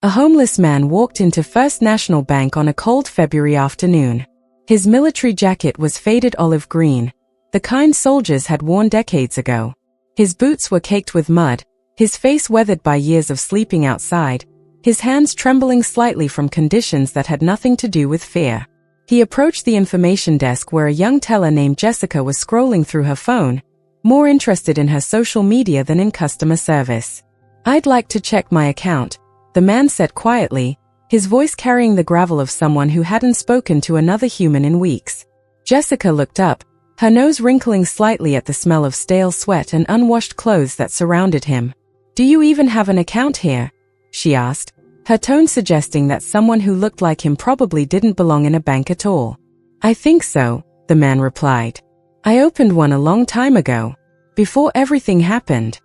A homeless man walked into First National Bank on a cold February afternoon. His military jacket was faded olive green, the kind soldiers had worn decades ago. His boots were caked with mud, his face weathered by years of sleeping outside, his hands trembling slightly from conditions that had nothing to do with fear. He approached the information desk where a young teller named Jessica was scrolling through her phone, more interested in her social media than in customer service. "I'd like to check my account," the man said quietly, his voice carrying the gravel of someone who hadn't spoken to another human in weeks. Jessica looked up, her nose wrinkling slightly at the smell of stale sweat and unwashed clothes that surrounded him. "Do you even have an account here?" she asked, her tone suggesting that someone who looked like him probably didn't belong in a bank at all. "I think so," the man replied. "I opened one a long time ago, before everything happened."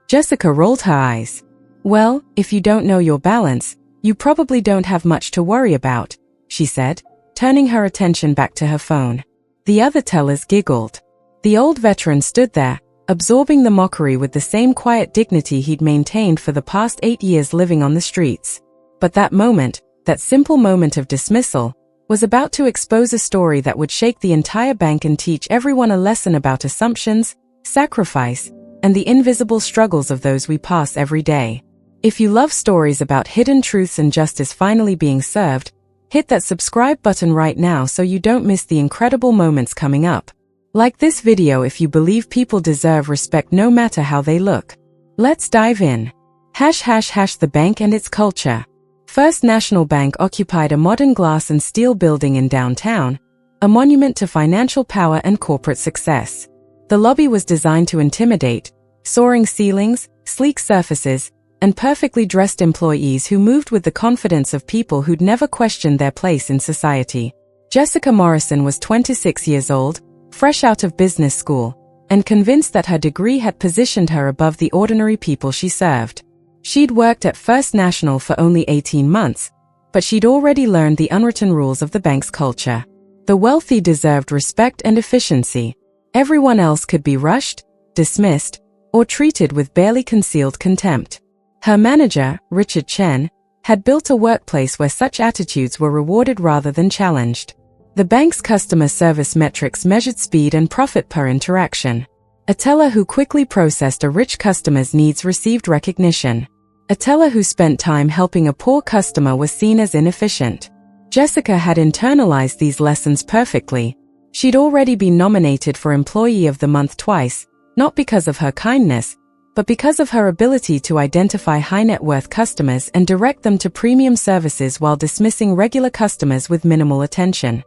Jessica rolled her eyes. "Well, if you don't know your balance, you probably don't have much to worry about," she said, turning her attention back to her phone. The other tellers giggled. The old veteran stood there, absorbing the mockery with the same quiet dignity he'd maintained for the past 8 years living on the streets. But that moment, that simple moment of dismissal, was about to expose a story that would shake the entire bank and teach everyone a lesson about assumptions, sacrifice, and the invisible struggles of those we pass every day. If you love stories about hidden truths and justice finally being served, hit that subscribe button right now so you don't miss the incredible moments coming up. Like this video if you believe people deserve respect no matter how they look. Let's dive in. The bank and its culture. First National Bank occupied a modern glass and steel building in downtown, a monument to financial power and corporate success. The lobby was designed to intimidate, soaring ceilings, sleek surfaces, and perfectly dressed employees who moved with the confidence of people who'd never questioned their place in society. Jessica Morrison was 26 years old, fresh out of business school, and convinced that her degree had positioned her above the ordinary people she served. She'd worked at First National for only 18 months, but she'd already learned the unwritten rules of the bank's culture. The wealthy deserved respect and efficiency. Everyone else could be rushed, dismissed, or treated with barely concealed contempt. Her manager, Richard Chen, had built a workplace where such attitudes were rewarded rather than challenged. The bank's customer service metrics measured speed and profit per interaction. A teller who quickly processed a rich customer's needs received recognition. A teller who spent time helping a poor customer was seen as inefficient. Jessica had internalized these lessons perfectly. She'd already been nominated for Employee of the Month twice, not because of her kindness, but because of her ability to identify high-net-worth customers and direct them to premium services while dismissing regular customers with minimal attention.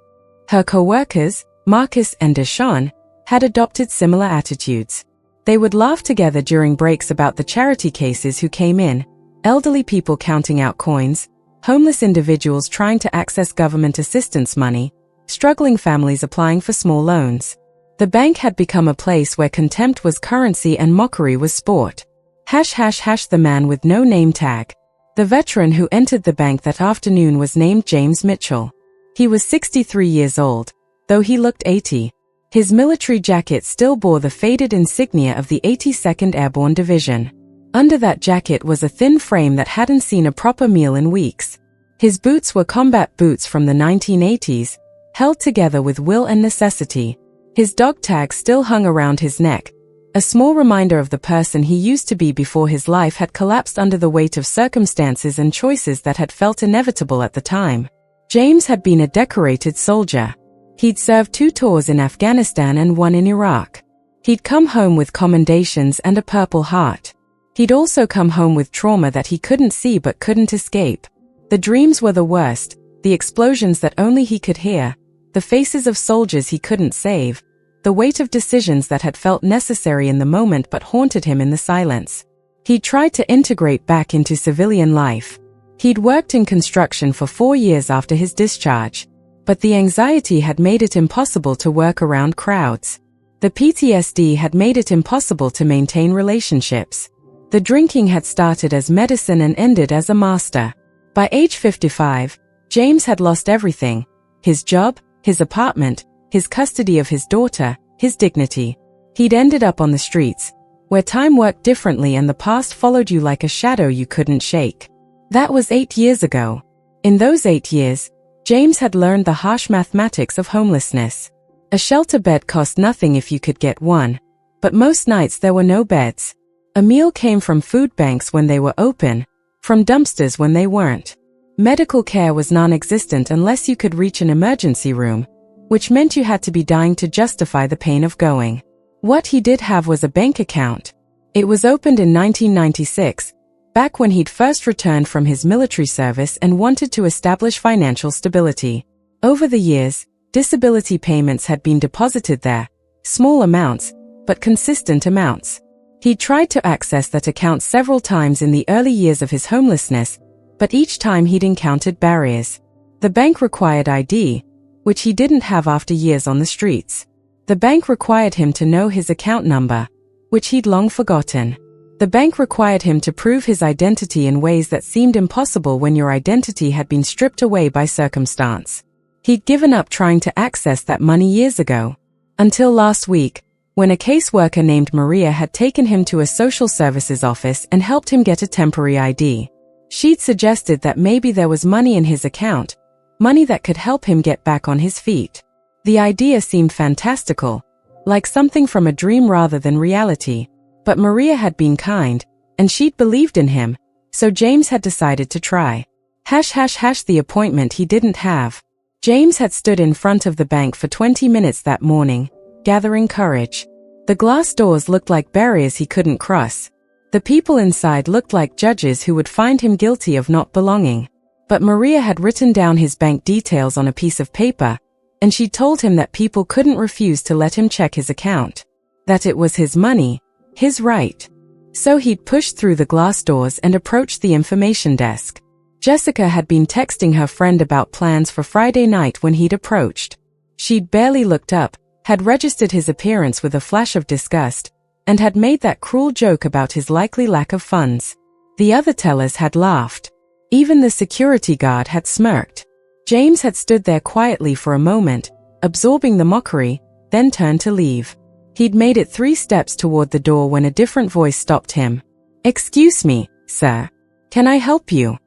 Her co-workers, Marcus and Deshawn, had adopted similar attitudes. They would laugh together during breaks about the charity cases who came in, elderly people counting out coins, homeless individuals trying to access government assistance money, struggling families applying for small loans. The bank had become a place where contempt was currency and mockery was sport. The man with no name tag. The veteran who entered the bank that afternoon was named James Mitchell. He was 63 years old, though he looked 80. His military jacket still bore the faded insignia of the 82nd Airborne Division. Under that jacket was a thin frame that hadn't seen a proper meal in weeks. His boots were combat boots from the 1980s, held together with will and necessity. His dog tag still hung around his neck, a small reminder of the person he used to be before his life had collapsed under the weight of circumstances and choices that had felt inevitable at the time. James had been a decorated soldier. He'd served 2 tours in Afghanistan and 1 in Iraq. He'd come home with commendations and a Purple Heart. He'd also come home with trauma that he couldn't see but couldn't escape. The dreams were the worst, the explosions that only he could hear, the faces of soldiers he couldn't save, the weight of decisions that had felt necessary in the moment but haunted him in the silence. He'd tried to integrate back into civilian life. He'd worked in construction for 4 years after his discharge, but the anxiety had made it impossible to work around crowds. The PTSD had made it impossible to maintain relationships. The drinking had started as medicine and ended as a master. By age 55, James had lost everything: his job, his apartment, his custody of his daughter, his dignity. He'd ended up on the streets, where time worked differently and the past followed you like a shadow you couldn't shake. That was 8 years ago. In those 8 years, James had learned the harsh mathematics of homelessness. A shelter bed cost nothing if you could get one, but most nights there were no beds. A meal came from food banks when they were open, from dumpsters when they weren't. Medical care was non-existent unless you could reach an emergency room, which meant you had to be dying to justify the pain of going. What he did have was a bank account. It was opened in 1996, back when he'd first returned from his military service and wanted to establish financial stability. Over the years, disability payments had been deposited there, small amounts, but consistent amounts. He tried to access that account several times in the early years of his homelessness, but each time he'd encountered barriers. The bank required ID, which he didn't have after years on the streets. The bank required him to know his account number, which he'd long forgotten. The bank required him to prove his identity in ways that seemed impossible when your identity had been stripped away by circumstance. He'd given up trying to access that money years ago. Until last week, when a caseworker named Maria had taken him to a social services office and helped him get a temporary ID. She'd suggested that maybe there was money in his account, money that could help him get back on his feet. The idea seemed fantastical, like something from a dream rather than reality. But Maria had been kind, and she'd believed in him, so James had decided to try. The appointment he didn't have. James had stood in front of the bank for 20 minutes that morning, gathering courage. The glass doors looked like barriers he couldn't cross. The people inside looked like judges who would find him guilty of not belonging. But Maria had written down his bank details on a piece of paper, and she told him that people couldn't refuse to let him check his account. That it was his money, his right. So he'd pushed through the glass doors and approached the information desk. Jessica had been texting her friend about plans for Friday night when he'd approached. She'd barely looked up, had registered his appearance with a flash of disgust, and had made that cruel joke about his likely lack of funds. The other tellers had laughed. Even the security guard had smirked. James had stood there quietly for a moment, absorbing the mockery, then turned to leave. He'd made it 3 steps toward the door when a different voice stopped him. "Excuse me, sir. Can I help you?"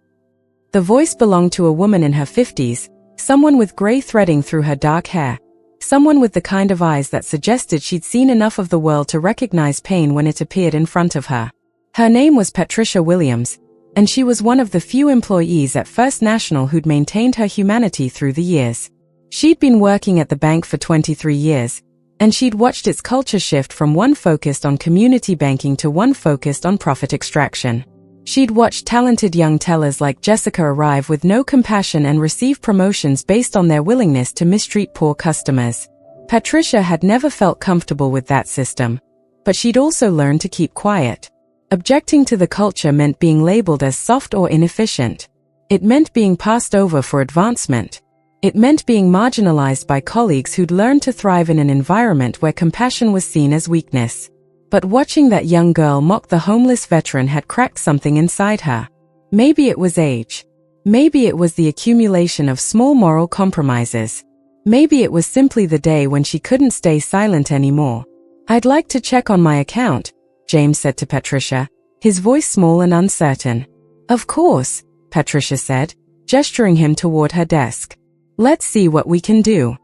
The voice belonged to a woman in her 50s, someone with gray threading through her dark hair, someone with the kind of eyes that suggested she'd seen enough of the world to recognize pain when it appeared in front of her. Her name was Patricia Williams, and she was one of the few employees at First National who'd maintained her humanity through the years. She'd been working at the bank for 23 years, and she'd watched its culture shift from one focused on community banking to one focused on profit extraction. She'd watched talented young tellers like Jessica arrive with no compassion and receive promotions based on their willingness to mistreat poor customers. Patricia had never felt comfortable with that system, but she'd also learned to keep quiet. Objecting to the culture meant being labeled as soft or inefficient. It meant being passed over for advancement. It meant being marginalized by colleagues who'd learned to thrive in an environment where compassion was seen as weakness. But watching that young girl mock the homeless veteran had cracked something inside her. Maybe it was age. Maybe it was the accumulation of small moral compromises. Maybe it was simply the day when she couldn't stay silent anymore. "I'd like to check on my account," James said to Patricia, his voice small and uncertain. "Of course," Patricia said, gesturing him toward her desk. "Let's see what we can do."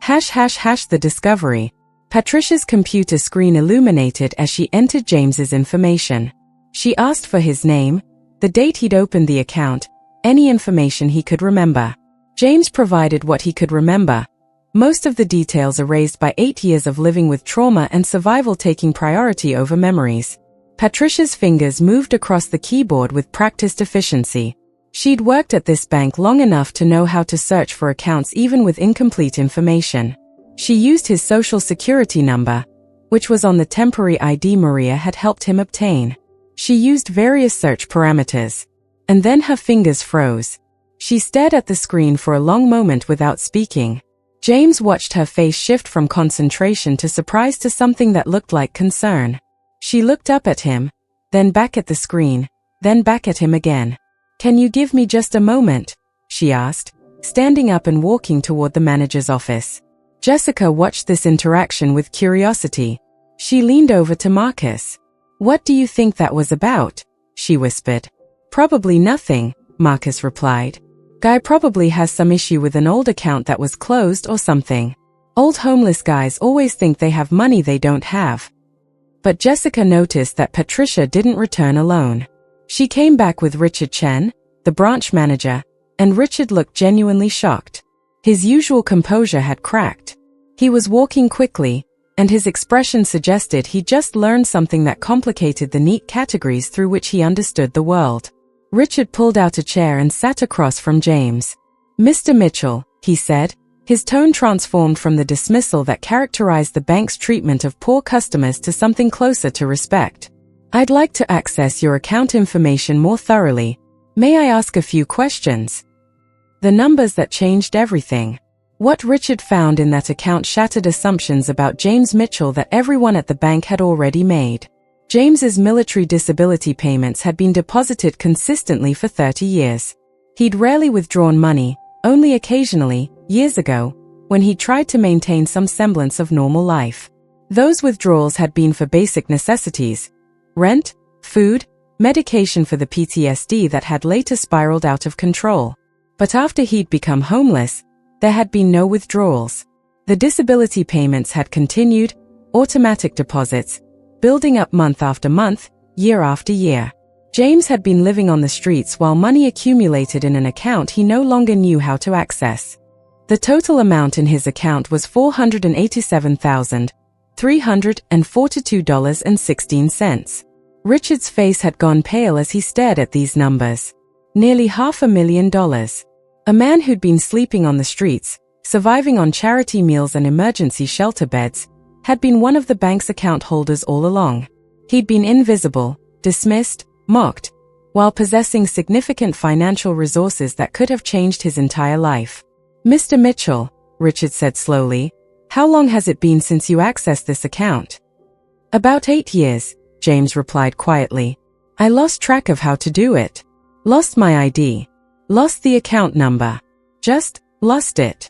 The discovery. Patricia's computer screen illuminated as she entered James's information. She asked for his name, the date he'd opened the account, any information he could remember. James provided what he could remember, most of the details erased by 8 years of living with trauma and survival taking priority over memories. Patricia's fingers moved across the keyboard with practiced efficiency. She'd worked at this bank long enough to know how to search for accounts even with incomplete information. She used his social security number, which was on the temporary ID Maria had helped him obtain. She used various search parameters. And then her fingers froze. She stared at the screen for a long moment without speaking. James watched her face shift from concentration to surprise to something that looked like concern. She looked up at him, then back at the screen, then back at him again. "Can you give me just a moment?" she asked, standing up and walking toward the manager's office. Jessica watched this interaction with curiosity. She leaned over to Marcus. "What do you think that was about?" she whispered. Probably nothing, Marcus replied. Guy probably has some issue with an old account that was closed or something. Old homeless guys always think they have money they don't have. But Jessica noticed that Patricia didn't return alone. She came back with Richard Chen, the branch manager, and Richard looked genuinely shocked. His usual composure had cracked. He was walking quickly, and his expression suggested he just learned something that complicated the neat categories through which he understood the world. Richard pulled out a chair and sat across from James. "Mr. Mitchell," he said, his tone transformed from the dismissal that characterized the bank's treatment of poor customers to something closer to respect. "I'd like to access your account information more thoroughly. May I ask a few questions?" The numbers that changed everything. What Richard found in that account shattered assumptions about James Mitchell that everyone at the bank had already made. James's military disability payments had been deposited consistently for 30 years. He'd rarely withdrawn money, only occasionally, years ago, when he tried to maintain some semblance of normal life. Those withdrawals had been for basic necessities: rent, food, medication for the PTSD that had later spiraled out of control. But after he'd become homeless, there had been no withdrawals. The disability payments had continued, automatic deposits, building up month after month, year after year. James had been living on the streets while money accumulated in an account he no longer knew how to access. The total amount in his account was $487,342.16. Richard's face had gone pale as he stared at these numbers. Nearly $500,000. A man who'd been sleeping on the streets, surviving on charity meals and emergency shelter beds, had been one of the bank's account holders all along. He'd been invisible, dismissed, mocked, while possessing significant financial resources that could have changed his entire life. "Mr. Mitchell," Richard said slowly, "how long has it been since you accessed this account?" "About 8 years, James replied quietly. "I lost track of how to do it. Lost my ID. Lost the account number. Just lost it."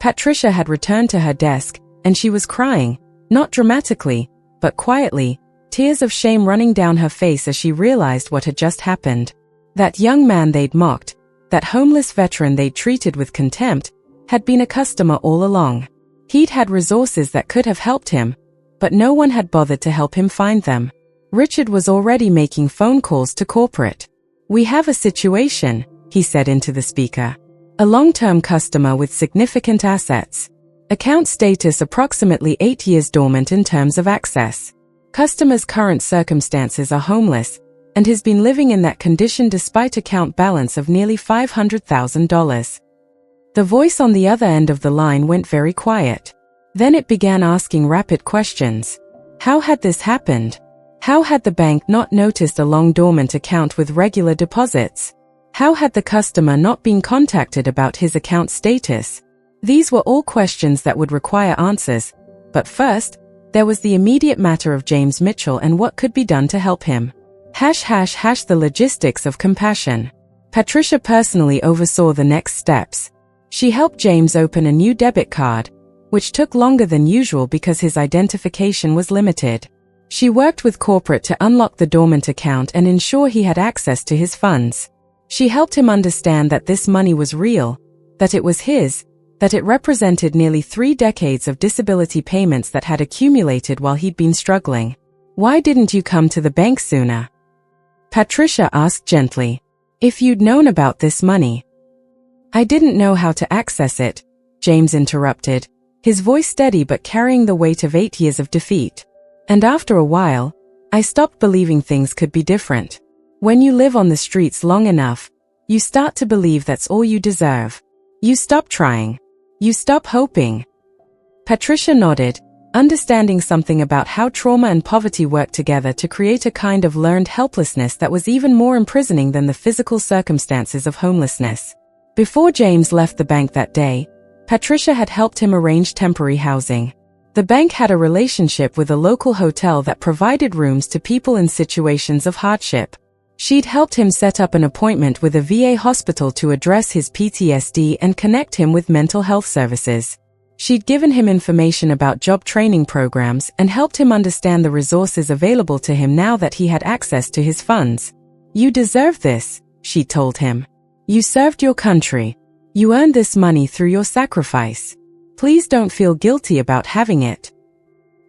Patricia had returned to her desk, and she was crying, not dramatically, but quietly, tears of shame running down her face as she realized what had just happened. That young man they'd mocked, that homeless veteran they'd treated with contempt, had been a customer all along. He'd had resources that could have helped him, but no one had bothered to help him find them. Richard was already making phone calls to corporate. "We have a situation," he said into the speaker. "A long-term customer with significant assets. Account status approximately 8 years dormant in terms of access. Customer's current circumstances are homeless, and has been living in that condition despite account balance of nearly $500,000. The voice on the other end of the line went very quiet. Then it began asking rapid questions. How had this happened? How had the bank not noticed a long dormant account with regular deposits? How had the customer not been contacted about his account status? These were all questions that would require answers, but first, there was the immediate matter of James Mitchell and what could be done to help him. The logistics of compassion. Patricia personally oversaw the next steps. She helped James open a new debit card, which took longer than usual because his identification was limited. She worked with corporate to unlock the dormant account and ensure he had access to his funds. She helped him understand that this money was real, that it was his, that it represented nearly 3 decades of disability payments that had accumulated while he'd been struggling. "Why didn't you come to the bank sooner?" Patricia asked gently. "If you'd known about this money." "I didn't know how to access it," James interrupted, his voice steady but carrying the weight of 8 years of defeat. "And after a while, I stopped believing things could be different. When you live on the streets long enough, you start to believe that's all you deserve. You stop trying. You stop hoping." Patricia nodded, understanding something about how trauma and poverty work together to create a kind of learned helplessness that was even more imprisoning than the physical circumstances of homelessness. Before James left the bank that day, Patricia had helped him arrange temporary housing. The bank had a relationship with a local hotel that provided rooms to people in situations of hardship. She'd helped him set up an appointment with a VA hospital to address his PTSD and connect him with mental health services. She'd given him information about job training programs and helped him understand the resources available to him now that he had access to his funds. "You deserve this," she told him. "You served your country. You earned this money through your sacrifice. Please don't feel guilty about having it."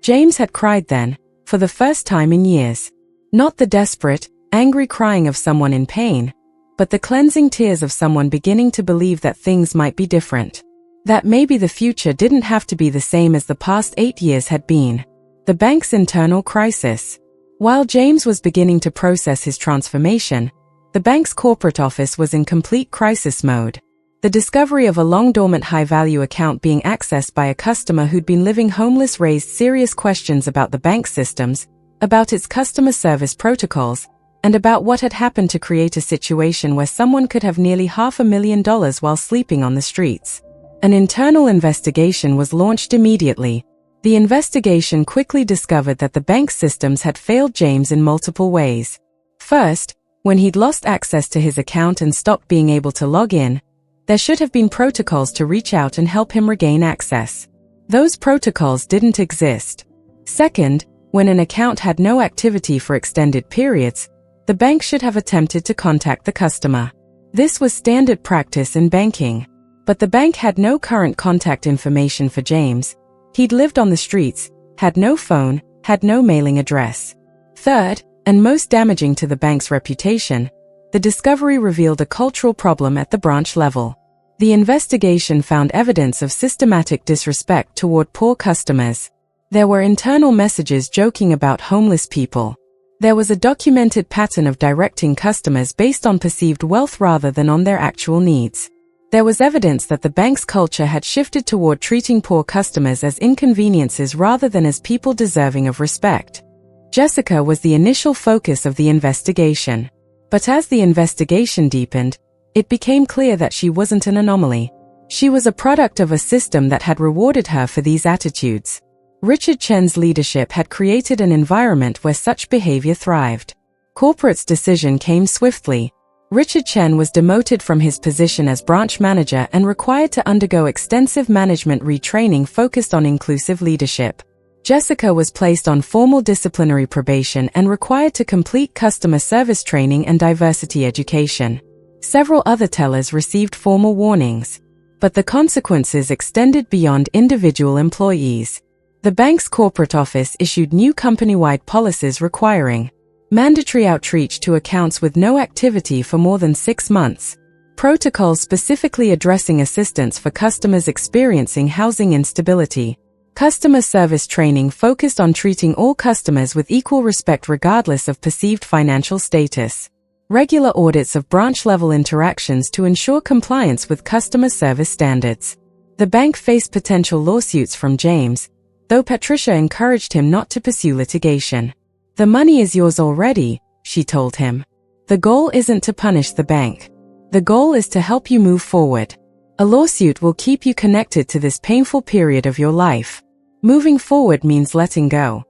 James had cried then, for the first time in years. Not the desperate, angry crying of someone in pain, but the cleansing tears of someone beginning to believe that things might be different. That maybe the future didn't have to be the same as the past 8 years had been. The bank's internal crisis. While James was beginning to process his transformation, the bank's corporate office was in complete crisis mode. The discovery of a long-dormant high-value account being accessed by a customer who'd been living homeless raised serious questions about the bank's systems, about its customer service protocols, and about what had happened to create a situation where someone could have nearly $500,000 while sleeping on the streets. An internal investigation was launched immediately. The investigation quickly discovered that the bank's systems had failed James in multiple ways. First, when he'd lost access to his account and stopped being able to log in, there should have been protocols to reach out and help him regain access. Those protocols didn't exist. Second, when an account had no activity for extended periods, the bank should have attempted to contact the customer. This was standard practice in banking. But the bank had no current contact information for James. He'd lived on the streets, had no phone, had no mailing address. Third, and most damaging to the bank's reputation, the discovery revealed a cultural problem at the branch level. The investigation found evidence of systematic disrespect toward poor customers. There were internal messages joking about homeless people. There was a documented pattern of directing customers based on perceived wealth rather than on their actual needs. There was evidence that the bank's culture had shifted toward treating poor customers as inconveniences rather than as people deserving of respect. Jessica was the initial focus of the investigation. But as the investigation deepened, it became clear that she wasn't an anomaly. She was a product of a system that had rewarded her for these attitudes. Richard Chen's leadership had created an environment where such behavior thrived. Corporate's decision came swiftly. Richard Chen was demoted from his position as branch manager and required to undergo extensive management retraining focused on inclusive leadership. Jessica was placed on formal disciplinary probation and required to complete customer service training and diversity education. Several other tellers received formal warnings. But the consequences extended beyond individual employees. The bank's corporate office issued new company-wide policies requiring mandatory outreach to accounts with no activity for more than 6 months. Protocols specifically addressing assistance for customers experiencing housing instability. Customer service training focused on treating all customers with equal respect regardless of perceived financial status. Regular audits of branch-level interactions to ensure compliance with customer service standards. The bank faced potential lawsuits from James, though Patricia encouraged him not to pursue litigation. "The money is yours already," she told him. "The goal isn't to punish the bank. The goal is to help you move forward. A lawsuit will keep you connected to this painful period of your life. Moving forward means letting go."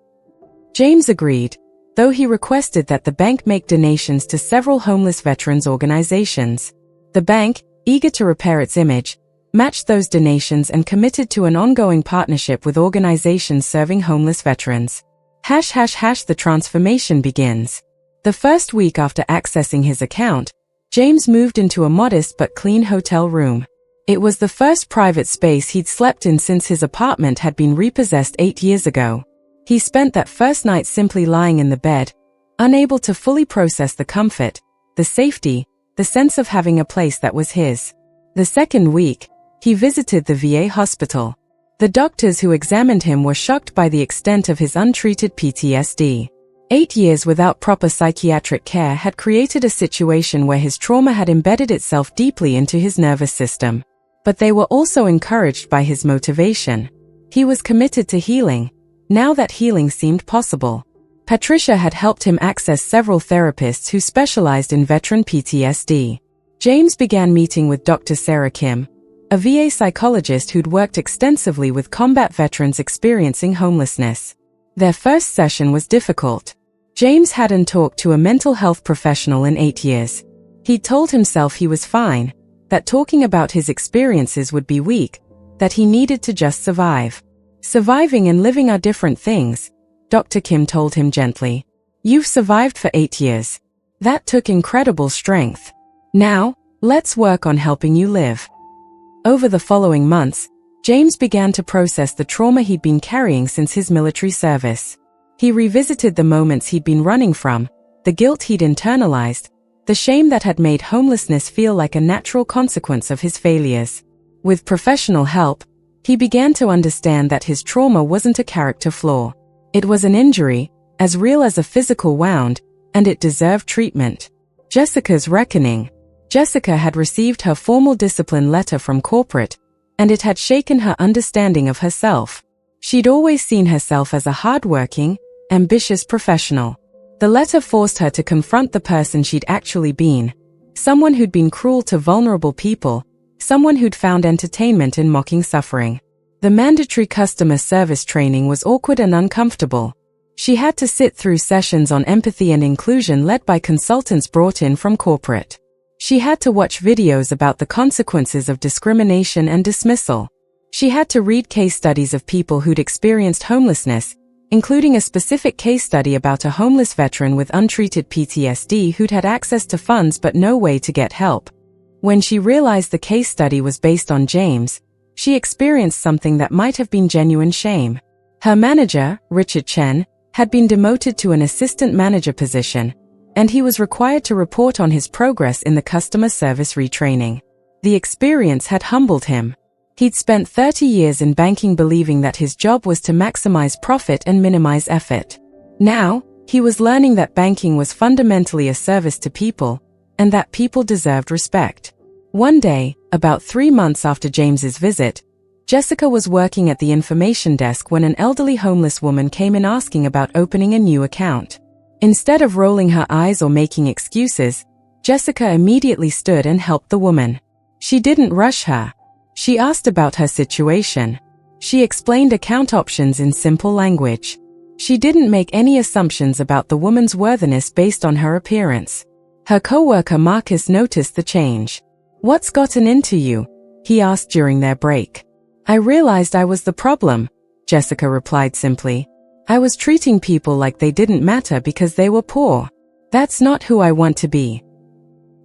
James agreed, though he requested that the bank make donations to several homeless veterans organizations. The bank, eager to repair its image, matched those donations and committed to an ongoing partnership with organizations serving homeless veterans. The transformation begins. The first week after accessing his account, James moved into a modest but clean hotel room. It was the first private space he'd slept in since his apartment had been repossessed 8 years ago. He spent that first night simply lying in the bed, unable to fully process the comfort, the safety, the sense of having a place that was his. The second week, he visited the VA hospital. The doctors who examined him were shocked by the extent of his untreated PTSD. 8 years without proper psychiatric care had created a situation where his trauma had embedded itself deeply into his nervous system. But they were also encouraged by his motivation. He was committed to healing, now that healing seemed possible. Patricia had helped him access several therapists who specialized in veteran PTSD. James began meeting with Dr. Sarah Kim, a VA psychologist who'd worked extensively with combat veterans experiencing homelessness. Their first session was difficult. James hadn't talked to a mental health professional in 8 years. He'd told himself he was fine, that talking about his experiences would be weak, that he needed to just survive. "Surviving and living are different things," Dr. Kim told him gently. "You've survived for 8 years. That took incredible strength. Now, let's work on helping you live. Over the following months, James began to process the trauma he'd been carrying since his military service. He revisited the moments he'd been running from, the guilt he'd internalized, the shame that had made homelessness feel like a natural consequence of his failures. With professional help, he began to understand that his trauma wasn't a character flaw. It was an injury, as real as a physical wound, and it deserved treatment. Jessica's reckoning. Jessica had received her formal discipline letter from corporate, and it had shaken her understanding of herself. She'd always seen herself as a hardworking, ambitious professional. The letter forced her to confront the person she'd actually been, someone who'd been cruel to vulnerable people, someone who'd found entertainment in mocking suffering. The mandatory customer service training was awkward and uncomfortable. She had to sit through sessions on empathy and inclusion led by consultants brought in from corporate. She had to watch videos about the consequences of discrimination and dismissal. She had to read case studies of people who'd experienced homelessness, including a specific case study about a homeless veteran with untreated PTSD who'd had access to funds but no way to get help. When she realized the case study was based on James, she experienced something that might have been genuine shame. Her manager, Richard Chen, had been demoted to an assistant manager position, and he was required to report on his progress in the customer service retraining. The experience had humbled him. He'd spent 30 years in banking believing that his job was to maximize profit and minimize effort. Now, he was learning that banking was fundamentally a service to people, and that people deserved respect. One day, about 3 months after James's visit, Jessica was working at the information desk when an elderly homeless woman came in asking about opening a new account. Instead of rolling her eyes or making excuses, Jessica immediately stood and helped the woman. She didn't rush her. She asked about her situation. She explained account options in simple language. She didn't make any assumptions about the woman's worthiness based on her appearance. Her coworker Marcus noticed the change. "What's gotten into you?" he asked during their break. "I realized I was the problem," Jessica replied simply. "I was treating people like they didn't matter because they were poor. That's not who I want to be."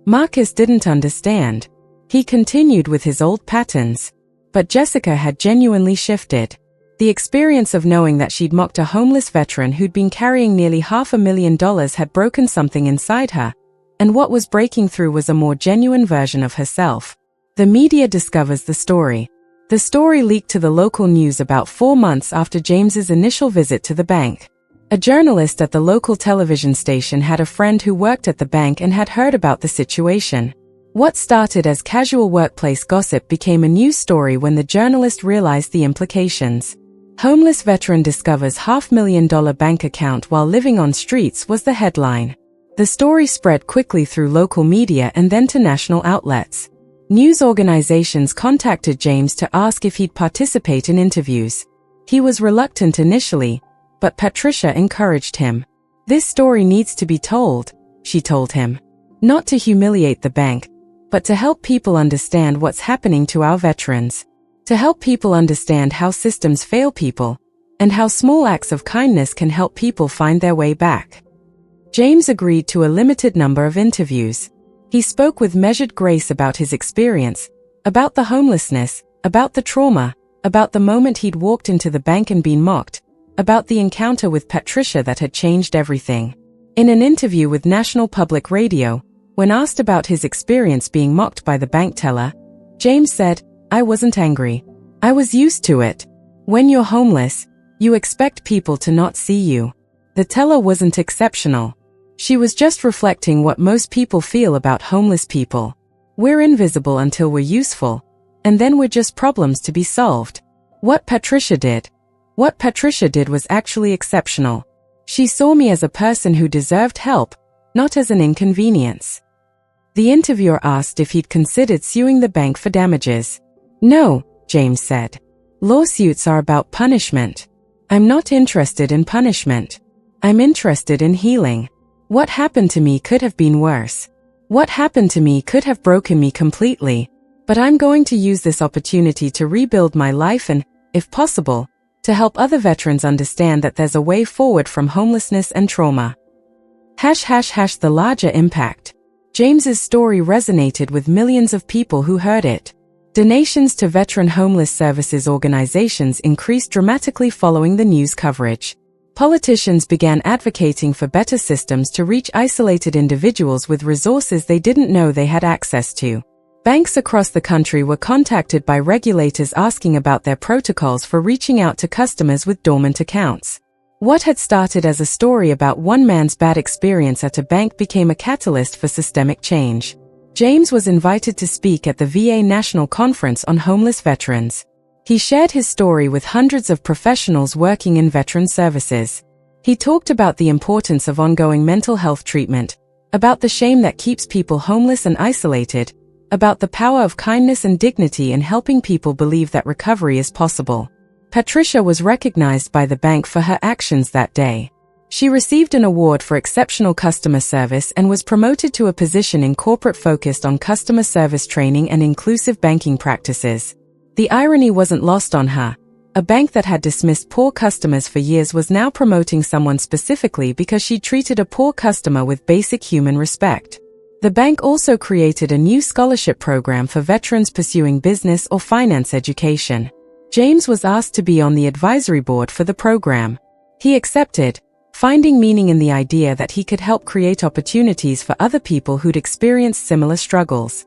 Marcus didn't understand. He continued with his old patterns. But Jessica had genuinely shifted. The experience of knowing that she'd mocked a homeless veteran who'd been carrying nearly $500,000 had broken something inside her, and what was breaking through was a more genuine version of herself. The media discovers the story. The story leaked to the local news about 4 months after James's initial visit to the bank. A journalist at the local television station had a friend who worked at the bank and had heard about the situation. What started as casual workplace gossip became a news story when the journalist realized the implications. Homeless veteran discovers $500,000 bank account while living on streets was the headline. The story spread quickly through local media and then to national outlets. News organizations contacted James to ask if he'd participate in interviews. He was reluctant initially, but Patricia encouraged him. "This story needs to be told," she told him. "Not to humiliate the bank, but to help people understand what's happening to our veterans. To help people understand how systems fail people, and how small acts of kindness can help people find their way back." James agreed to a limited number of interviews. He spoke with measured grace about his experience, about the homelessness, about the trauma, about the moment he'd walked into the bank and been mocked, about the encounter with Patricia that had changed everything. In an interview with National Public Radio, when asked about his experience being mocked by the bank teller, James said, "I wasn't angry. I was used to it. When you're homeless, you expect people to not see you." The teller wasn't exceptional. She was just reflecting what most people feel about homeless people. We're invisible until we're useful, and then we're just problems to be solved. What Patricia did was actually exceptional. She saw me as a person who deserved help, not as an inconvenience. The interviewer asked if he'd considered suing the bank for damages. "No," James said. "Lawsuits are about punishment. I'm not interested in punishment. I'm interested in healing. What happened to me could have been worse. What happened to me could have broken me completely. But I'm going to use this opportunity to rebuild my life and, if possible, to help other veterans understand that there's a way forward from homelessness and trauma." The larger impact. James's story resonated with millions of people who heard it. Donations to veteran homeless services organizations increased dramatically following the news coverage. Politicians began advocating for better systems to reach isolated individuals with resources they didn't know they had access to. Banks across the country were contacted by regulators asking about their protocols for reaching out to customers with dormant accounts. What had started as a story about one man's bad experience at a bank became a catalyst for systemic change. James was invited to speak at the VA National Conference on Homeless Veterans. He shared his story with hundreds of professionals working in veteran services. He talked about the importance of ongoing mental health treatment, about the shame that keeps people homeless and isolated, about the power of kindness and dignity in helping people believe that recovery is possible. Patricia was recognized by the bank for her actions that day. She received an award for exceptional customer service and was promoted to a position in corporate focused on customer service training and inclusive banking practices. The irony wasn't lost on her. A bank that had dismissed poor customers for years was now promoting someone specifically because she treated a poor customer with basic human respect. The bank also created a new scholarship program for veterans pursuing business or finance education. James was asked to be on the advisory board for the program. He accepted, finding meaning in the idea that he could help create opportunities for other people who'd experienced similar struggles.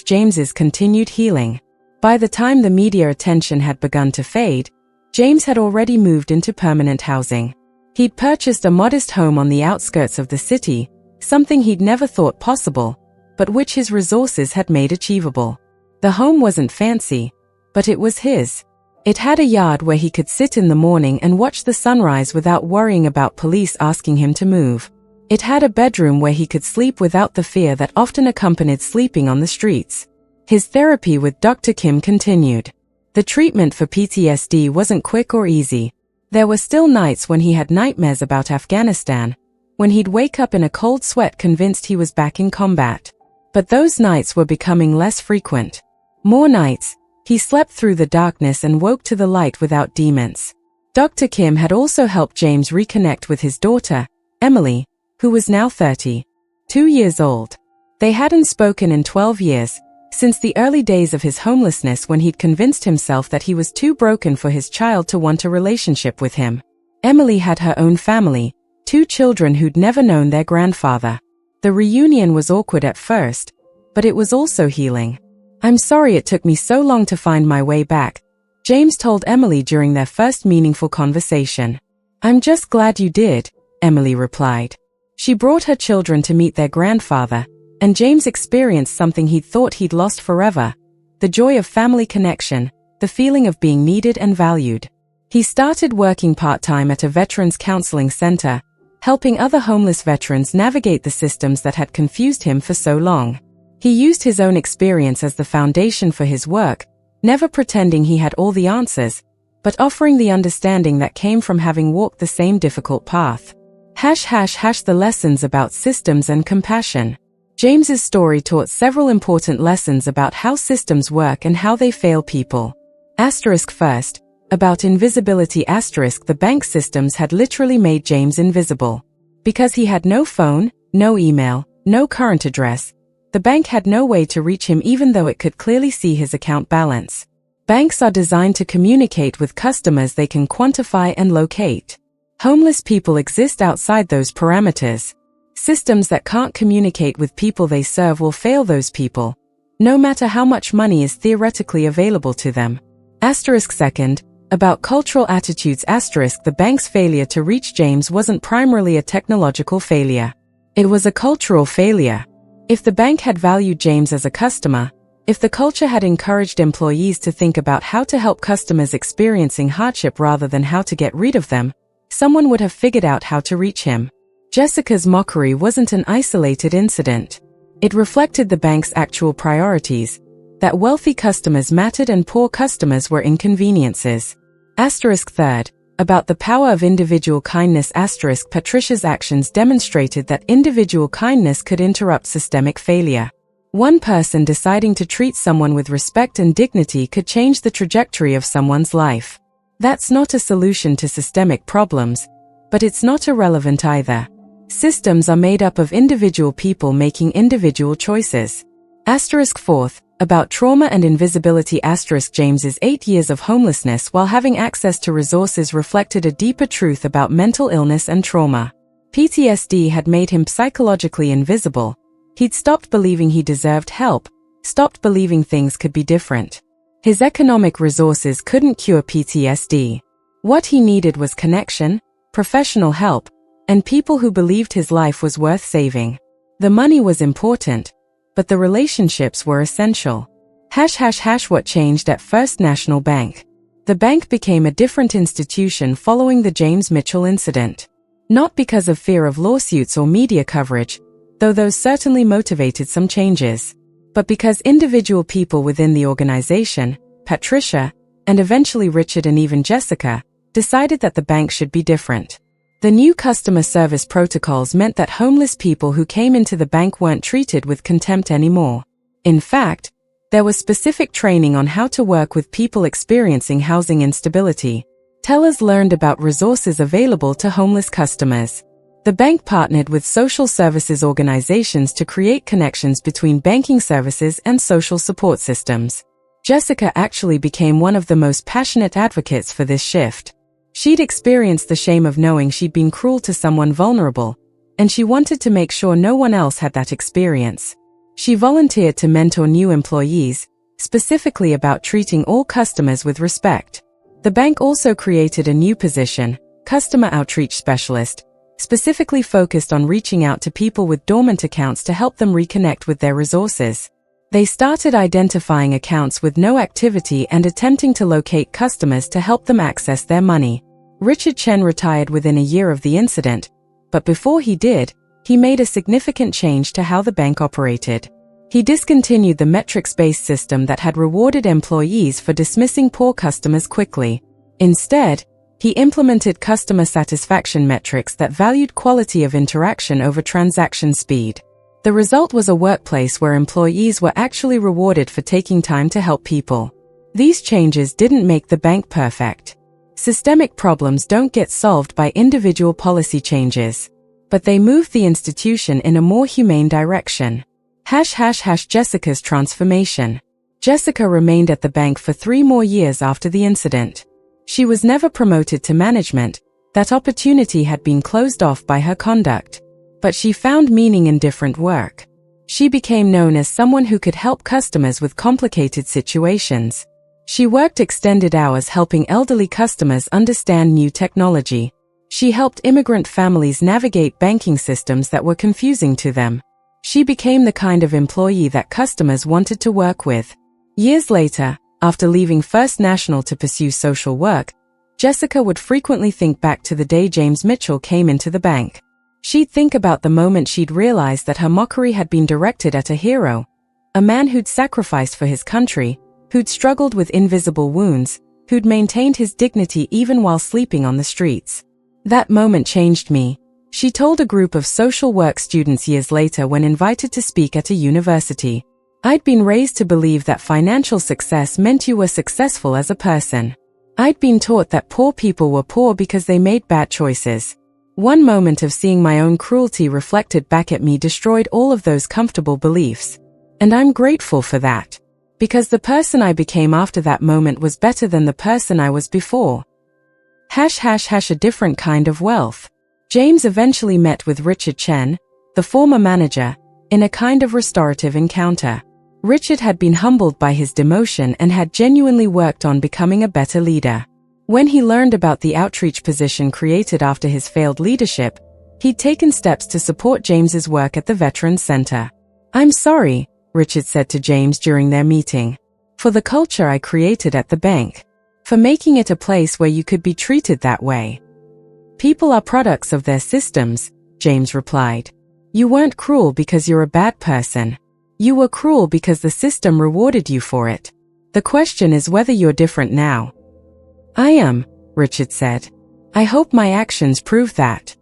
James's continued healing. By the time the media attention had begun to fade, James had already moved into permanent housing. He'd purchased a modest home on the outskirts of the city, something he'd never thought possible, but which his resources had made achievable. The home wasn't fancy, but it was his. It had a yard where he could sit in the morning and watch the sunrise without worrying about police asking him to move. It had a bedroom where he could sleep without the fear that often accompanied sleeping on the streets. His therapy with Dr. Kim continued. The treatment for PTSD wasn't quick or easy. There were still nights when he had nightmares about Afghanistan, when he'd wake up in a cold sweat convinced he was back in combat. But those nights were becoming less frequent. More nights, he slept through the darkness and woke to the light without demons. Dr. Kim had also helped James reconnect with his daughter, Emily, who was now 32 years old. They hadn't spoken in 12 years, since the early days of his homelessness when he'd convinced himself that he was too broken for his child to want a relationship with him. Emily had her own family, 2 children who'd never known their grandfather. The reunion was awkward at first, but it was also healing. "I'm sorry it took me so long to find my way back," James told Emily during their first meaningful conversation. "I'm just glad you did," Emily replied. She brought her children to meet their grandfather, and James experienced something he'd thought he'd lost forever: the joy of family connection, the feeling of being needed and valued. He started working part-time at a veterans counseling center, helping other homeless veterans navigate the systems that had confused him for so long. He used his own experience as the foundation for his work, never pretending he had all the answers, but offering the understanding that came from having walked the same difficult path. The lessons about systems and compassion. James's story taught several important lessons about how systems work and how they fail people. First, about invisibility. The bank systems had literally made James invisible. Because he had no phone, no email, no current address, the bank had no way to reach him even though it could clearly see his account balance. Banks are designed to communicate with customers they can quantify and locate. Homeless people exist outside those parameters. Systems that can't communicate with people they serve will fail those people, no matter how much money is theoretically available to them. Second, about cultural attitudes. The bank's failure to reach James wasn't primarily a technological failure. It was a cultural failure. If the bank had valued James as a customer, if the culture had encouraged employees to think about how to help customers experiencing hardship rather than how to get rid of them, someone would have figured out how to reach him. Jessica's mockery wasn't an isolated incident. It reflected the bank's actual priorities, that wealthy customers mattered and poor customers were inconveniences. Third, about the power of individual kindness. Patricia's actions demonstrated that individual kindness could interrupt systemic failure. One person deciding to treat someone with respect and dignity could change the trajectory of someone's life. That's not a solution to systemic problems, but it's not irrelevant either. Systems are made up of individual people making individual choices. Fourth, about trauma and invisibility. James's 8 years of homelessness while having access to resources reflected a deeper truth about mental illness and trauma. PTSD had made him psychologically invisible. He'd stopped believing he deserved help, stopped believing things could be different. His economic resources couldn't cure PTSD. What he needed was connection, professional help, and people who believed his life was worth saving. The money was important, but the relationships were essential. What changed at First National Bank? The bank became a different institution following the James Mitchell incident. Not because of fear of lawsuits or media coverage, though those certainly motivated some changes, but because individual people within the organization, Patricia, and eventually Richard and even Jessica, decided that the bank should be different. The new customer service protocols meant that homeless people who came into the bank weren't treated with contempt anymore. In fact, there was specific training on how to work with people experiencing housing instability. Tellers learned about resources available to homeless customers. The bank partnered with social services organizations to create connections between banking services and social support systems. Jessica actually became one of the most passionate advocates for this shift. She'd experienced the shame of knowing she'd been cruel to someone vulnerable, and she wanted to make sure no one else had that experience. She volunteered to mentor new employees, specifically about treating all customers with respect. The bank also created a new position, Customer Outreach Specialist, specifically focused on reaching out to people with dormant accounts to help them reconnect with their resources. They started identifying accounts with no activity and attempting to locate customers to help them access their money. Richard Chen retired within a year of the incident, but before he did, he made a significant change to how the bank operated. He discontinued the metrics-based system that had rewarded employees for dismissing poor customers quickly. Instead, he implemented customer satisfaction metrics that valued quality of interaction over transaction speed. The result was a workplace where employees were actually rewarded for taking time to help people. These changes didn't make the bank perfect. Systemic problems don't get solved by individual policy changes, but they moved the institution in a more humane direction. Jessica's transformation. Jessica remained at the bank for 3 more years after the incident. She was never promoted to management. That opportunity had been closed off by her conduct. But she found meaning in different work. She became known as someone who could help customers with complicated situations. She worked extended hours helping elderly customers understand new technology. She helped immigrant families navigate banking systems that were confusing to them. She became the kind of employee that customers wanted to work with. Years later, after leaving First National to pursue social work, Jessica would frequently think back to the day James Mitchell came into the bank. She'd think about the moment she'd realized that her mockery had been directed at a hero, a man who'd sacrificed for his country, who'd struggled with invisible wounds, who'd maintained his dignity even while sleeping on the streets. That moment changed me, she told a group of social work students years later when invited to speak at a university. I'd been raised to believe that financial success meant you were successful as a person. I'd been taught that poor people were poor because they made bad choices. One moment of seeing my own cruelty reflected back at me destroyed all of those comfortable beliefs. And I'm grateful for that. Because the person I became after that moment was better than the person I was before. A different kind of wealth. James eventually met with Richard Chen, the former manager, in a kind of restorative encounter. Richard had been humbled by his demotion and had genuinely worked on becoming a better leader. When he learned about the outreach position created after his failed leadership, he'd taken steps to support James's work at the Veterans Center. "I'm sorry," Richard said to James during their meeting, "for the culture I created at the bank. For making it a place where you could be treated that way." "People are products of their systems," James replied. "You weren't cruel because you're a bad person. You were cruel because the system rewarded you for it. The question is whether you're different now." "I am," Richard said. "I hope my actions prove that."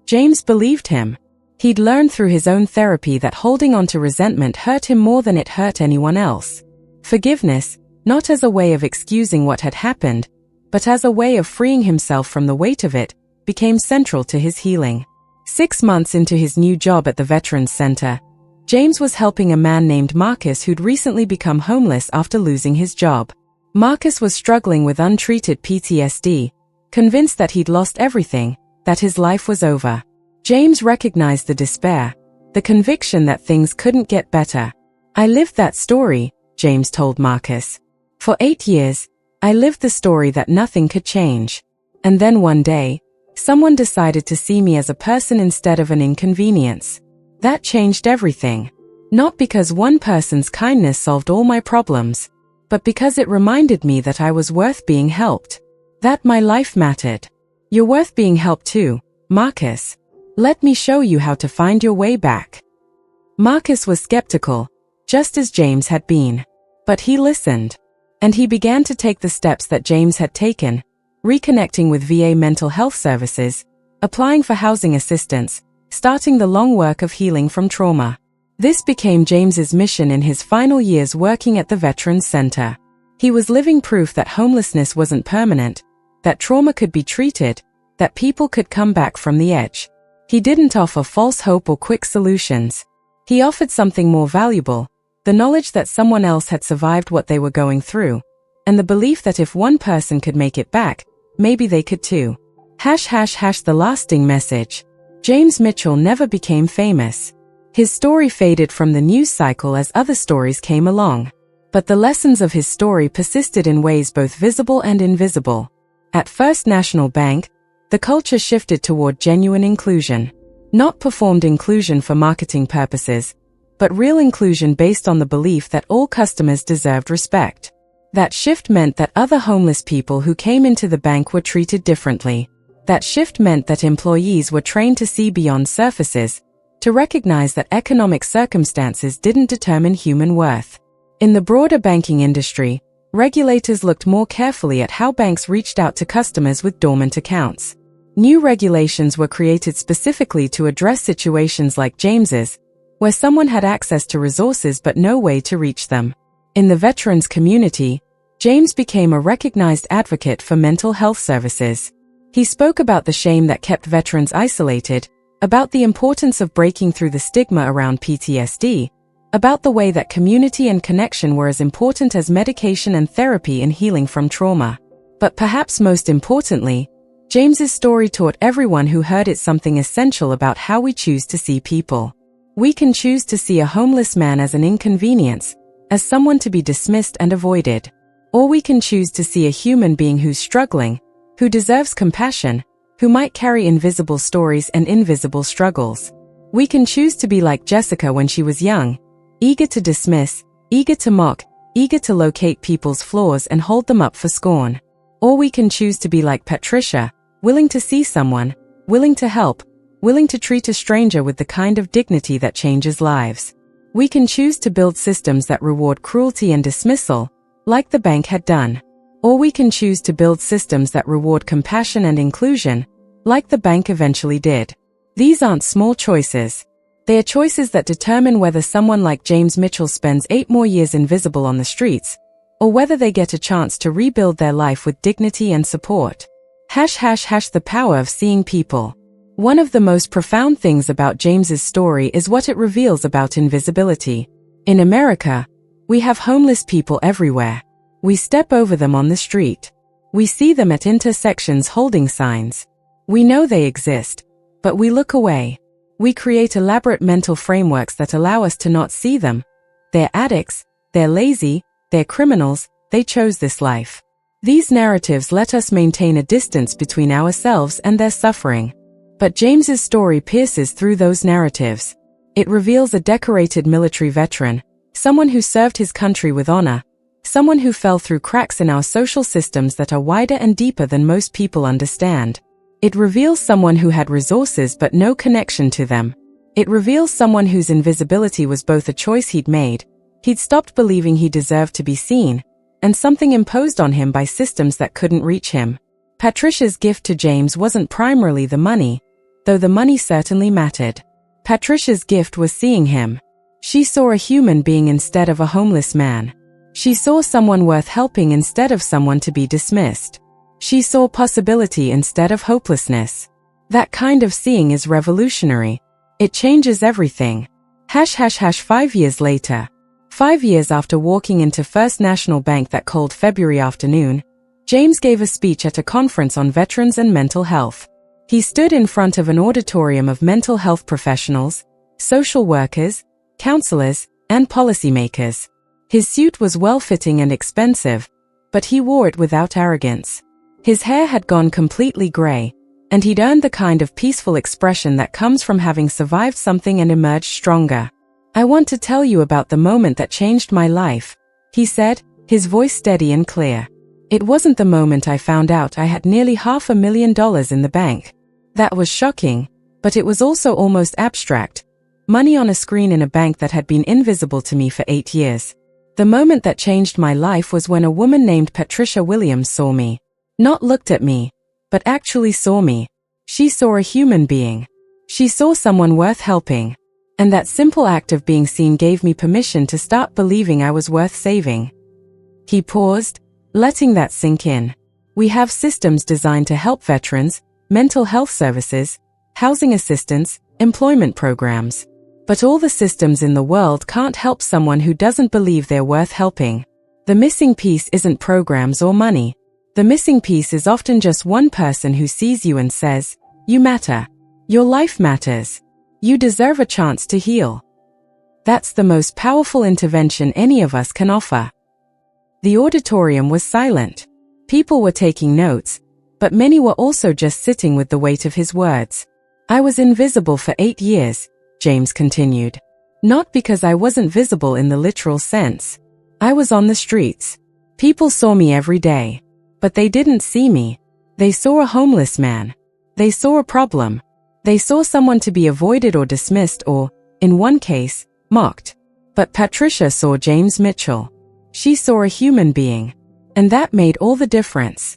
James believed him. He'd learned through his own therapy that holding on to resentment hurt him more than it hurt anyone else. Forgiveness, not as a way of excusing what had happened, but as a way of freeing himself from the weight of it, became central to his healing. 6 months into his new job at the Veterans Center, James was helping a man named Marcus who'd recently become homeless after losing his job. Marcus was struggling with untreated PTSD, convinced that he'd lost everything, that his life was over. James recognized the despair, the conviction that things couldn't get better. "I lived that story," James told Marcus. "For 8 years, I lived the story that nothing could change. And then one day, someone decided to see me as a person instead of an inconvenience. That changed everything. Not because one person's kindness solved all my problems, but because it reminded me that I was worth being helped. That my life mattered. You're worth being helped too, Marcus. Let me show you how to find your way back." Marcus was skeptical, just as James had been. But he listened. And he began to take the steps that James had taken, reconnecting with VA mental health services, applying for housing assistance, starting the long work of healing from trauma. This became James's mission in his final years working at the Veterans Center. He was living proof that homelessness wasn't permanent, that trauma could be treated, that people could come back from the edge. He didn't offer false hope or quick solutions. He offered something more valuable, the knowledge that someone else had survived what they were going through, and the belief that if one person could make it back, maybe they could too. The lasting message. James Mitchell never became famous. His story faded from the news cycle as other stories came along. But the lessons of his story persisted in ways both visible and invisible. At First National Bank, the culture shifted toward genuine inclusion. Not performed inclusion for marketing purposes, but real inclusion based on the belief that all customers deserved respect. That shift meant that other homeless people who came into the bank were treated differently. That shift meant that employees were trained to see beyond surfaces, to recognize that economic circumstances didn't determine human worth. In the broader banking industry, regulators looked more carefully at how banks reached out to customers with dormant accounts. New regulations were created specifically to address situations like James's, where someone had access to resources but no way to reach them. In the veterans community, James became a recognized advocate for mental health services. He spoke about the shame that kept veterans isolated, about the importance of breaking through the stigma around PTSD, about the way that community and connection were as important as medication and therapy in healing from trauma. But perhaps most importantly, James's story taught everyone who heard it something essential about how we choose to see people. We can choose to see a homeless man as an inconvenience, as someone to be dismissed and avoided. Or we can choose to see a human being who's struggling, who deserves compassion, who might carry invisible stories and invisible struggles. We can choose to be like Jessica when she was young, eager to dismiss, eager to mock, eager to locate people's flaws and hold them up for scorn. Or we can choose to be like Patricia, willing to see someone, willing to help, willing to treat a stranger with the kind of dignity that changes lives. We can choose to build systems that reward cruelty and dismissal, like the bank had done. Or we can choose to build systems that reward compassion and inclusion, like the bank eventually did. These aren't small choices. They are choices that determine whether someone like James Mitchell spends 8 more years invisible on the streets, or whether they get a chance to rebuild their life with dignity and support. The power of seeing people. One of the most profound things about James's story is what it reveals about invisibility. In America, we have homeless people everywhere. We step over them on the street. We see them at intersections holding signs. We know they exist, but we look away. We create elaborate mental frameworks that allow us to not see them. They're addicts, they're lazy, they're criminals, they chose this life. These narratives let us maintain a distance between ourselves and their suffering. But James's story pierces through those narratives. It reveals a decorated military veteran, someone who served his country with honor, someone who fell through cracks in our social systems that are wider and deeper than most people understand. It reveals someone who had resources but no connection to them. It reveals someone whose invisibility was both a choice he'd made, he'd stopped believing he deserved to be seen, and something imposed on him by systems that couldn't reach him. Patricia's gift to James wasn't primarily the money, though the money certainly mattered. Patricia's gift was seeing him. She saw a human being instead of a homeless man. She saw someone worth helping instead of someone to be dismissed. She saw possibility instead of hopelessness. That kind of seeing is revolutionary. It changes everything. ### 5 years later. 5 years after walking into First National Bank that cold February afternoon, James gave a speech at a conference on veterans and mental health. He stood in front of an auditorium of mental health professionals, social workers, counselors, and policymakers. His suit was well-fitting and expensive, but he wore it without arrogance. His hair had gone completely gray, and he'd earned the kind of peaceful expression that comes from having survived something and emerged stronger. "I want to tell you about the moment that changed my life," he said, his voice steady and clear. "It wasn't the moment I found out I had nearly $500,000 in the bank. That was shocking, but it was also almost abstract. Money on a screen in a bank that had been invisible to me for 8 years. The moment that changed my life was when a woman named Patricia Williams saw me. Not looked at me, but actually saw me. She saw a human being. She saw someone worth helping. And that simple act of being seen gave me permission to start believing I was worth saving." He paused, letting that sink in. "We have systems designed to help veterans, mental health services, housing assistance, employment programs. But all the systems in the world can't help someone who doesn't believe they're worth helping. The missing piece isn't programs or money. The missing piece is often just one person who sees you and says, 'You matter. Your life matters. You deserve a chance to heal.' That's the most powerful intervention any of us can offer." The auditorium was silent. People were taking notes, but many were also just sitting with the weight of his words. "I was invisible for 8 years, James continued. "Not because I wasn't visible in the literal sense. I was on the streets. People saw me every day. But they didn't see me. They saw a homeless man. They saw a problem. They saw someone to be avoided or dismissed or, in one case, mocked. But Patricia saw James Mitchell. She saw a human being. And that made all the difference."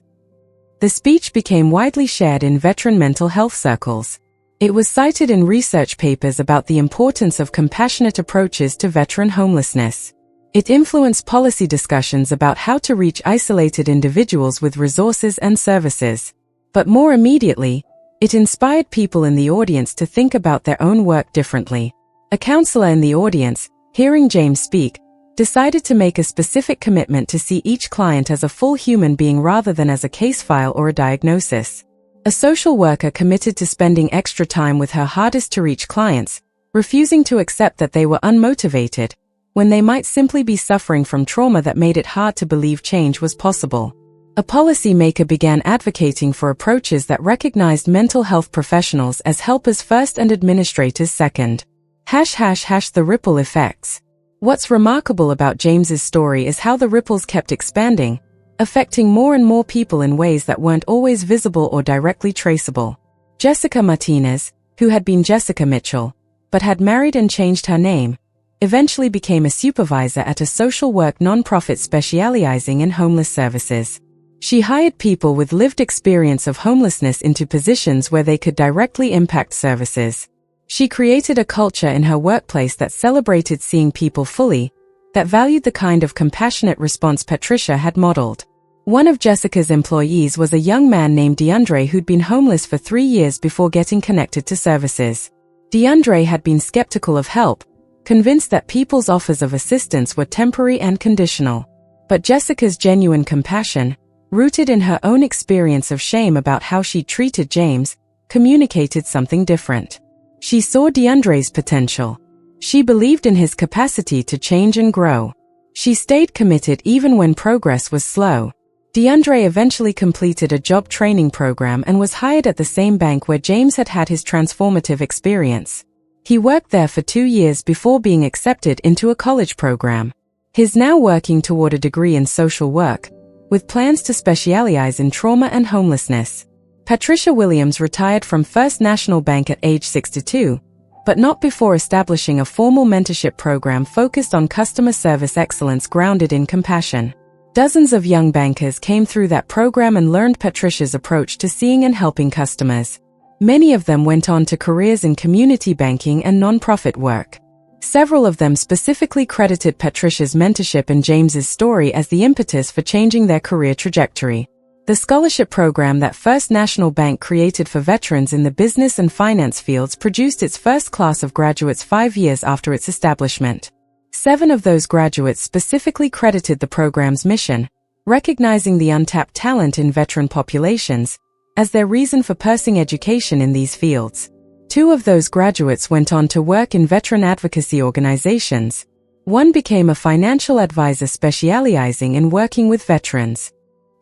The speech became widely shared in veteran mental health circles. It was cited in research papers about the importance of compassionate approaches to veteran homelessness. It influenced policy discussions about how to reach isolated individuals with resources and services. But more immediately, it inspired people in the audience to think about their own work differently. A counselor in the audience, hearing James speak, decided to make a specific commitment to see each client as a full human being rather than as a case file or a diagnosis. A social worker committed to spending extra time with her hardest-to-reach clients, refusing to accept that they were unmotivated, when they might simply be suffering from trauma that made it hard to believe change was possible. A policymaker began advocating for approaches that recognized mental health professionals as helpers first and administrators second. ### The ripple effects. What's remarkable about James's story is how the ripples kept expanding, affecting more and more people in ways that weren't always visible or directly traceable. Jessica Martinez, who had been Jessica Mitchell, but had married and changed her name, eventually became a supervisor at a social work nonprofit specializing in homeless services. She hired people with lived experience of homelessness into positions where they could directly impact services. She created a culture in her workplace that celebrated seeing people fully, that valued the kind of compassionate response Patricia had modeled. One of Jessica's employees was a young man named DeAndre who'd been homeless for 3 years before getting connected to services. DeAndre had been skeptical of help, convinced that people's offers of assistance were temporary and conditional. But Jessica's genuine compassion, rooted in her own experience of shame about how she treated James, communicated something different. She saw DeAndre's potential. She believed in his capacity to change and grow. She stayed committed even when progress was slow. DeAndre eventually completed a job training program and was hired at the same bank where James had had his transformative experience. He worked there for 2 years before being accepted into a college program. He's now working toward a degree in social work, with plans to specialize in trauma and homelessness. Patricia Williams retired from First National Bank at age 62, but not before establishing a formal mentorship program focused on customer service excellence grounded in compassion. Dozens of young bankers came through that program and learned Patricia's approach to seeing and helping customers. Many of them went on to careers in community banking and nonprofit work. Several of them specifically credited Patricia's mentorship and James's story as the impetus for changing their career trajectory. The scholarship program that First National Bank created for veterans in the business and finance fields produced its first class of graduates 5 years after its establishment. 7 of those graduates specifically credited the program's mission, recognizing the untapped talent in veteran populations, as their reason for pursuing education in these fields. 2 of those graduates went on to work in veteran advocacy organizations. 1 became a financial advisor specializing in working with veterans.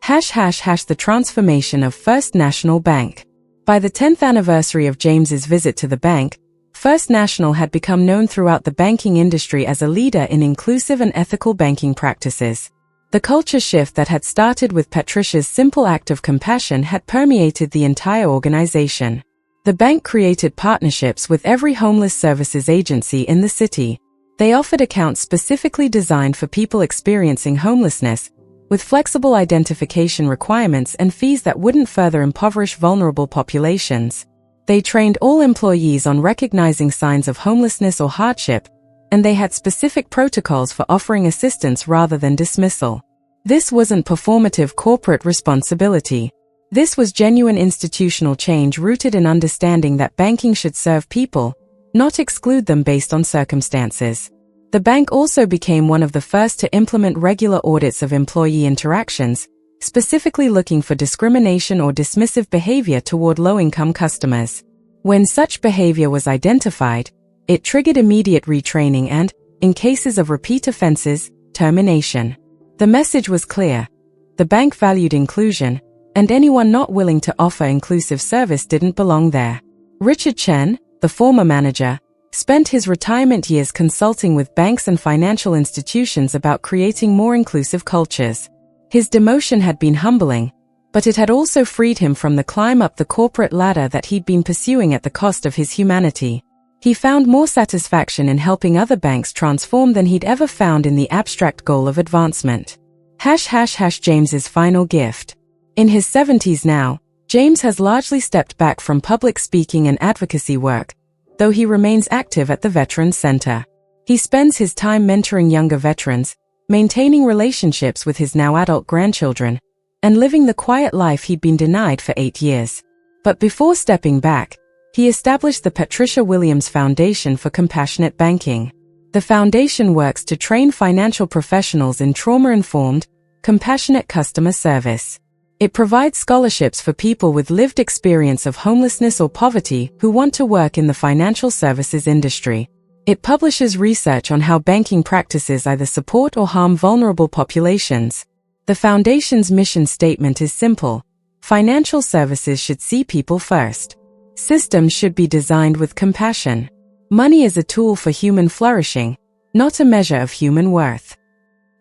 The transformation of First National Bank. By the 10th anniversary of James's visit to the bank, First National had become known throughout the banking industry as a leader in inclusive and ethical banking practices. The culture shift that had started with Patricia's simple act of compassion had permeated the entire organization. The bank created partnerships with every homeless services agency in the city. They offered accounts specifically designed for people experiencing homelessness, with flexible identification requirements and fees that wouldn't further impoverish vulnerable populations. They trained all employees on recognizing signs of homelessness or hardship, and they had specific protocols for offering assistance rather than dismissal. This wasn't performative corporate responsibility. This was genuine institutional change rooted in understanding that banking should serve people, not exclude them based on circumstances. The bank also became one of the first to implement regular audits of employee interactions, specifically looking for discrimination or dismissive behavior toward low-income customers. When such behavior was identified, it triggered immediate retraining and, in cases of repeat offenses, termination. The message was clear. The bank valued inclusion, and anyone not willing to offer inclusive service didn't belong there. Richard Chen, the former manager, spent his retirement years consulting with banks and financial institutions about creating more inclusive cultures. His demotion had been humbling, but it had also freed him from the climb up the corporate ladder that he'd been pursuing at the cost of his humanity. He found more satisfaction in helping other banks transform than he'd ever found in the abstract goal of advancement. James's final gift. In his 70s now, James has largely stepped back from public speaking and advocacy work, though he remains active at the Veterans Center. He spends his time mentoring younger veterans, maintaining relationships with his now adult grandchildren, and living the quiet life he'd been denied for 8 years. But before stepping back, he established the Patricia Williams Foundation for Compassionate Banking. The foundation works to train financial professionals in trauma-informed, compassionate customer service. It provides scholarships for people with lived experience of homelessness or poverty who want to work in the financial services industry. It publishes research on how banking practices either support or harm vulnerable populations. The foundation's mission statement is simple. Financial services should see people first. Systems should be designed with compassion. Money is a tool for human flourishing, not a measure of human worth.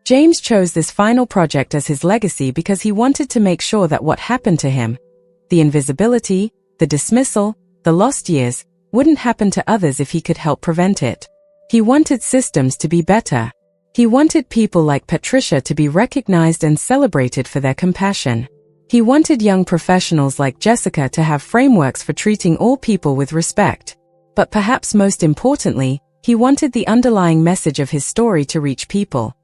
James chose this final project as his legacy because he wanted to make sure that what happened to him, the invisibility, the dismissal, the lost years, wouldn't happen to others if he could help prevent it. He wanted systems to be better. He wanted people like Patricia to be recognized and celebrated for their compassion. He wanted young professionals like Jessica to have frameworks for treating all people with respect. But perhaps most importantly, he wanted the underlying message of his story to reach people.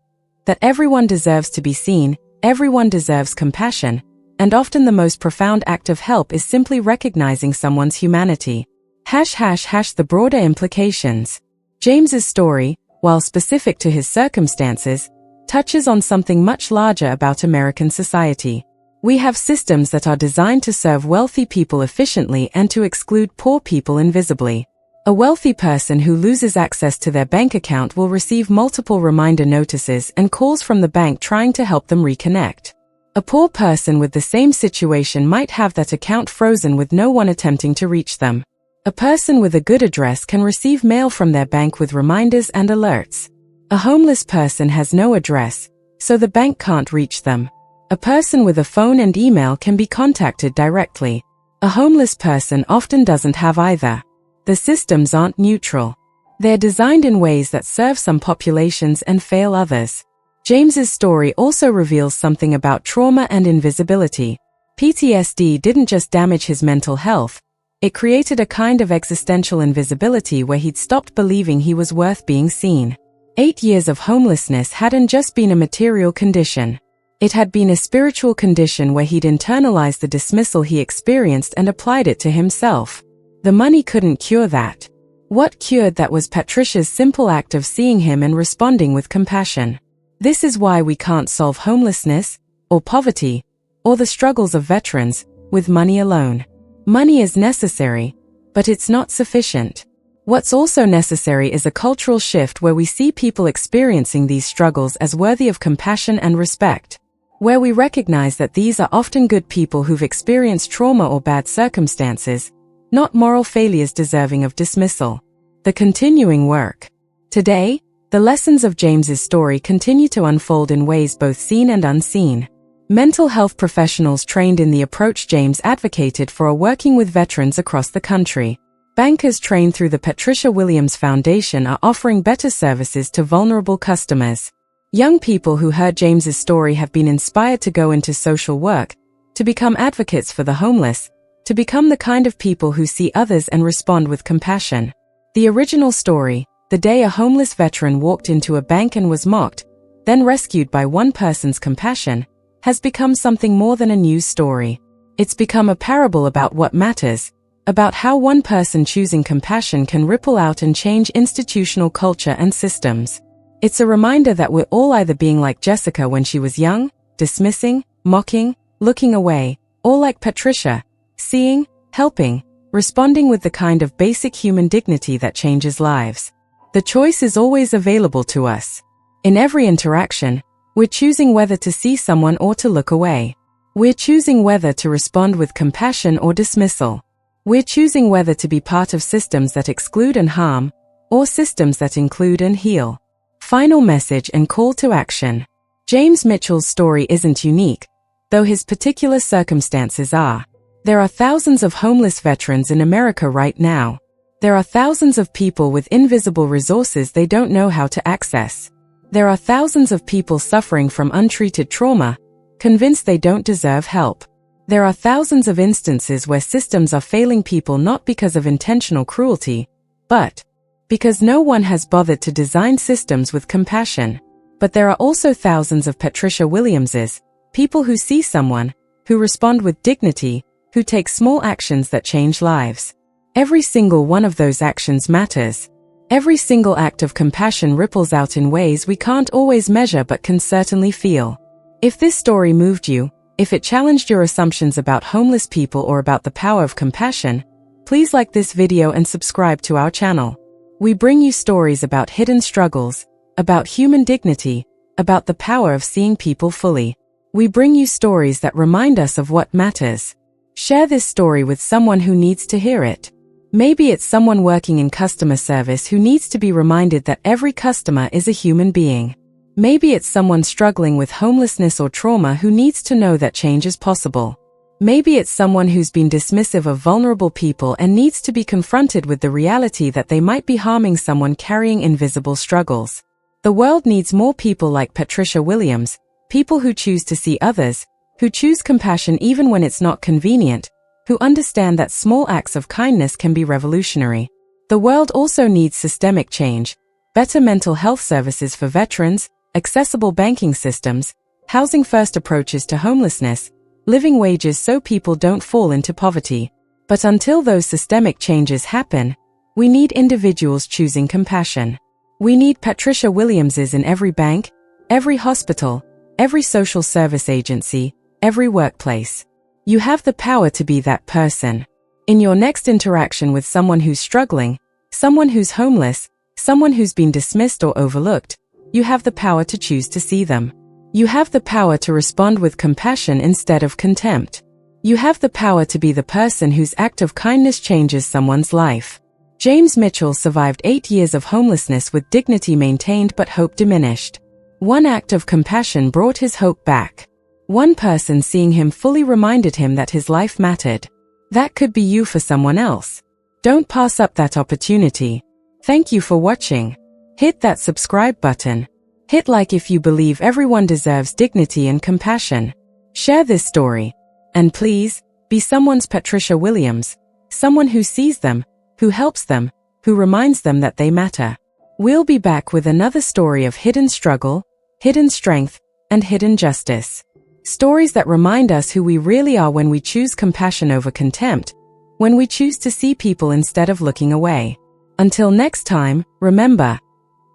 That everyone deserves to be seen, everyone deserves compassion, and often the most profound act of help is simply recognizing someone's humanity. The broader implications. James's story, while specific to his circumstances, touches on something much larger about American society. We have systems that are designed to serve wealthy people efficiently and to exclude poor people invisibly. A wealthy person who loses access to their bank account will receive multiple reminder notices and calls from the bank trying to help them reconnect. A poor person with the same situation might have that account frozen with no one attempting to reach them. A person with a good address can receive mail from their bank with reminders and alerts. A homeless person has no address, so the bank can't reach them. A person with a phone and email can be contacted directly. A homeless person often doesn't have either. The systems aren't neutral. They're designed in ways that serve some populations and fail others. James's story also reveals something about trauma and invisibility. PTSD didn't just damage his mental health, it created a kind of existential invisibility where he'd stopped believing he was worth being seen. 8 years of homelessness hadn't just been a material condition. It had been a spiritual condition where he'd internalized the dismissal he experienced and applied it to himself. The money couldn't cure that. What cured that was Patricia's simple act of seeing him and responding with compassion. This is why we can't solve homelessness, or poverty, or the struggles of veterans, with money alone. Money is necessary, but it's not sufficient. What's also necessary is a cultural shift where we see people experiencing these struggles as worthy of compassion and respect. Where we recognize that these are often good people who've experienced trauma or bad circumstances, not moral failures deserving of dismissal. The continuing work. Today, the lessons of James's story continue to unfold in ways both seen and unseen. Mental health professionals trained in the approach James advocated for are working with veterans across the country. Bankers trained through the Patricia Williams Foundation are offering better services to vulnerable customers. Young people who heard James's story have been inspired to go into social work, to become advocates for the homeless, to become the kind of people who see others and respond with compassion. The original story, the day a homeless veteran walked into a bank and was mocked, then rescued by one person's compassion, has become something more than a news story. It's become a parable about what matters, about how one person choosing compassion can ripple out and change institutional culture and systems. It's a reminder that we're all either being like Jessica when she was young, dismissing, mocking, looking away, or like Patricia, seeing, helping, responding with the kind of basic human dignity that changes lives. The choice is always available to us. In every interaction, we're choosing whether to see someone or to look away. We're choosing whether to respond with compassion or dismissal. We're choosing whether to be part of systems that exclude and harm, or systems that include and heal. Final message and call to action. James Mitchell's story isn't unique, though his particular circumstances are. There are thousands of homeless veterans in America right now. There are thousands of people with invisible resources they don't know how to access. There are thousands of people suffering from untreated trauma, convinced they don't deserve help. There are thousands of instances where systems are failing people not because of intentional cruelty, but because no one has bothered to design systems with compassion. But there are also thousands of Patricia Williamses, people who see someone, who respond with dignity, who take small actions that change lives. Every single one of those actions matters. Every single act of compassion ripples out in ways we can't always measure but can certainly feel. If this story moved you, if it challenged your assumptions about homeless people or about the power of compassion, please like this video and subscribe to our channel. We bring you stories about hidden struggles, about human dignity, about the power of seeing people fully. We bring you stories that remind us of what matters. Share this story with someone who needs to hear it. Maybe it's someone working in customer service who needs to be reminded that every customer is a human being. Maybe it's someone struggling with homelessness or trauma who needs to know that change is possible. Maybe it's someone who's been dismissive of vulnerable people and needs to be confronted with the reality that they might be harming someone carrying invisible struggles. The world needs more people like Patricia Williams, people who choose to see others, who choose compassion even when it's not convenient, who understand that small acts of kindness can be revolutionary. The world also needs systemic change, better mental health services for veterans, accessible banking systems, housing-first approaches to homelessness, living wages so people don't fall into poverty. But until those systemic changes happen, we need individuals choosing compassion. We need Patricia Williamses in every bank, every hospital, every social service agency, every workplace. You have the power to be that person. In your next interaction with someone who's struggling, someone who's homeless, someone who's been dismissed or overlooked, you have the power to choose to see them. You have the power to respond with compassion instead of contempt. You have the power to be the person whose act of kindness changes someone's life. James Mitchell survived 8 years of homelessness with dignity maintained but hope diminished. One act of compassion brought his hope back. One person seeing him fully reminded him that his life mattered. That could be you for someone else. Don't pass up that opportunity. Thank you for watching. Hit that subscribe button. Hit like if you believe everyone deserves dignity and compassion. Share this story. And please, be someone's Patricia Williams, someone who sees them, who helps them, who reminds them that they matter. We'll be back with another story of hidden struggle, hidden strength, and hidden justice. Stories that remind us who we really are when we choose compassion over contempt, when we choose to see people instead of looking away. Until next time, remember,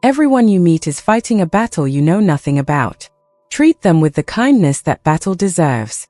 everyone you meet is fighting a battle you know nothing about. Treat them with the kindness that battle deserves.